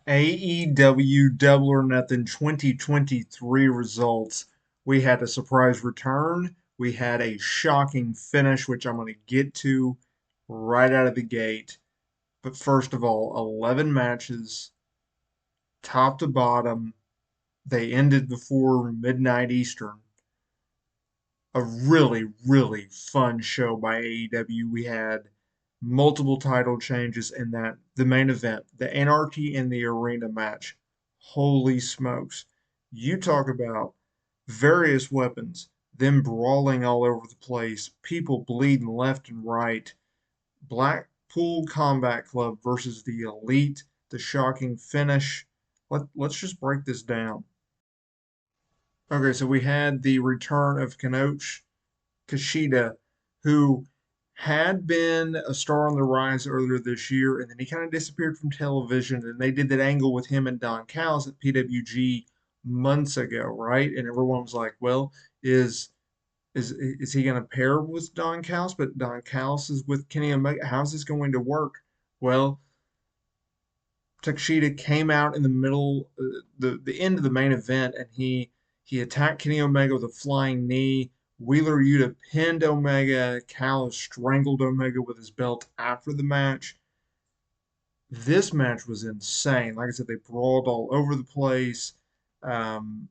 AEW Double or Nothing 2023 results. We had a surprise return. We had a shocking finish, which I'm going to get to right out of the gate. But first of all, 11 matches, top to bottom. They ended before midnight Eastern. A really, really fun show by AEW. We had multiple title changes in that the main event, the Anarchy in the Arena match. Holy smokes. You talk about various weapons, them brawling all over the place, people bleeding left and right. Blackpool Combat Club versus the Elite, the shocking finish. Let's just break this down. Okay, so we had the return of Kanoch Kashida, who had been a star on the rise earlier this year, and then he kind of disappeared from television. And they did that angle with him and Don Callis at PWG months ago, right? And everyone was like, "Well, is he going to pair with Don Callis?" But Don Callis is with Kenny Omega. How's this going to work? Well, Takeshita came out in the middle, the end of the main event, and he attacked Kenny Omega with a flying knee. Wheeler Yuta pinned Omega. Callis strangled Omega with his belt after the match. This match was insane. Like I said, they brawled all over the place. Um,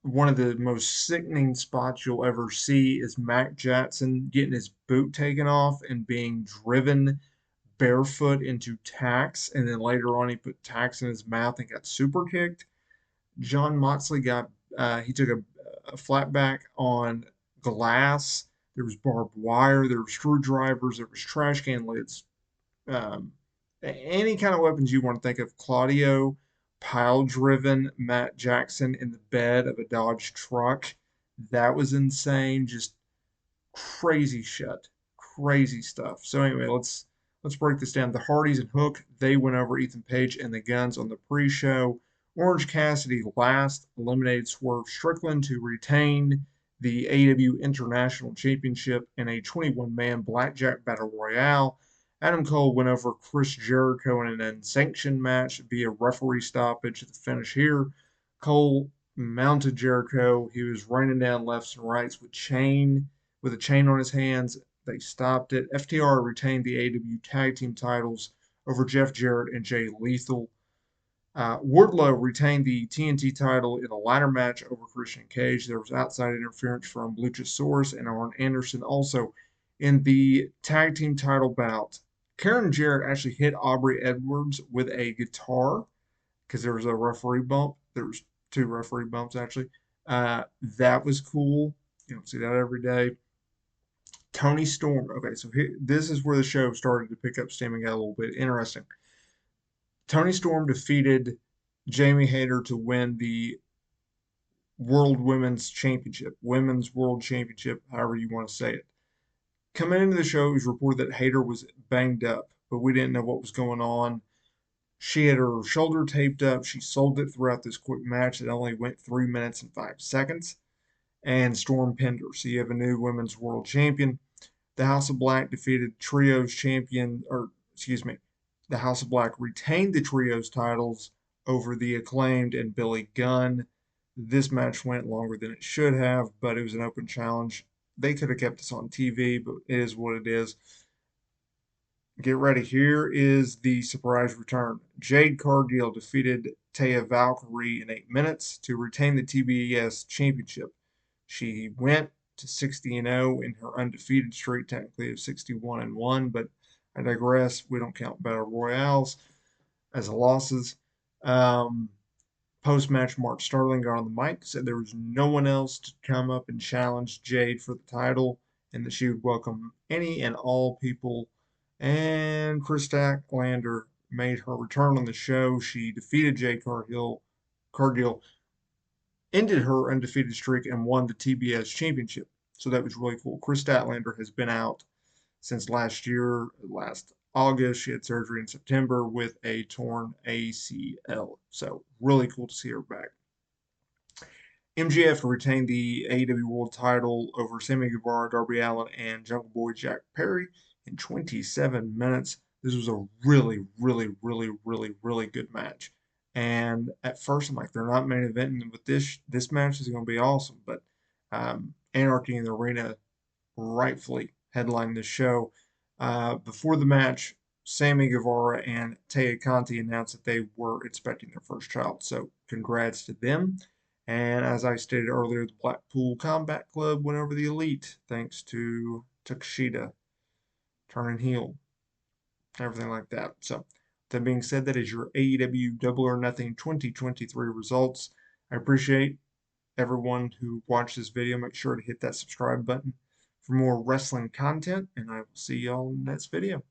One of the most sickening spots you'll ever see is Mac Jackson getting his boot taken off and being driven barefoot into tacks, and then later on he put tacks in his mouth and got super kicked. John Moxley got he took a flat back on glass. There was barbed wire. There were screwdrivers. There was trash can lids. Um, any kind of weapons you want to think of. Claudio pile driven Matt Jackson in the bed of a Dodge truck. That was insane. Just crazy shit, crazy stuff. So anyway, let's break this down. The Hardys and Hook, they went over Ethan Page and the Guns on the pre-show. Orange Cassidy last eliminated Swerve Strickland to retain the AEW International Championship in a 21-man blackjack battle royale. Adam Cole went over Chris Jericho in an unsanctioned match via referee stoppage at the finish here. Cole mounted Jericho. He was raining down lefts and rights with a chain on his hands. They stopped it. FTR retained the AEW tag team titles over Jeff Jarrett and Jay Lethal. Wardlow retained the TNT title in a ladder match over Christian Cage. There was outside interference from Luchasaurus and Arn Anderson. Also, in the tag team title bout, Karen Jarrett actually hit Aubrey Edwards with a guitar because there was a referee bump. There was two referee bumps actually. That was cool. You don't see that every day. Tony Storm. Okay, so this is where the show started to pick up steam and got a little bit interesting. Tony Storm defeated Jamie Hayter to win the World Women's Championship, Women's World Championship, however you want to say it. Coming into the show, it was reported that Hayter was banged up, but we didn't know what was going on. She had her shoulder taped up. She sold it throughout this quick match that only went 3 minutes and 5 seconds. And Storm pinned her. So you have a new women's world champion. The House of Black defeated Trios champion, or excuse me, the House of Black retained the Trios titles over the Acclaimed and Billy Gunn. This match went longer than it should have, but it was an open challenge. They could have kept this on TV, but it is what it is. Get ready. Here is the surprise return. Jade Cargill defeated Taya Valkyrie in 8 minutes to retain the TBS championship. She went to 60-0 in her undefeated streak, technically of 61-1, but I digress. We don't count battle royales as losses. Post-match, Mark Sterling got on the mic, said there was no one else to come up and challenge Jade for the title, and that she would welcome any and all people. And Chris Statlander made her return on the show. She defeated Jade Cargill, ended her undefeated streak, and won the TBS championship. So that was really cool. Chris Statlander has been out since last year, last August. She had surgery in September with a torn ACL. So really cool to see her back. MJF retained the AEW World title over Sammy Guevara, Darby Allin, and Jungle Boy Jack Perry in 27 minutes. This was a really, really, really, really, really good match. And at first, I'm like, they're not main eventing with this match is going to be awesome. But Anarchy in the Arena rightfully headlined this show. Before the match, Sammy Guevara and Taya Conti announced that they were expecting their first child. So congrats to them. And as I stated earlier, the Blackpool Combat Club went over the Elite thanks to Takeshita turning heel, everything like that. So, that being said, that is your AEW Double or Nothing 2023 results. I appreciate everyone who watched this video. Make sure to hit that subscribe button for more wrestling content, and I will see y'all in the next video.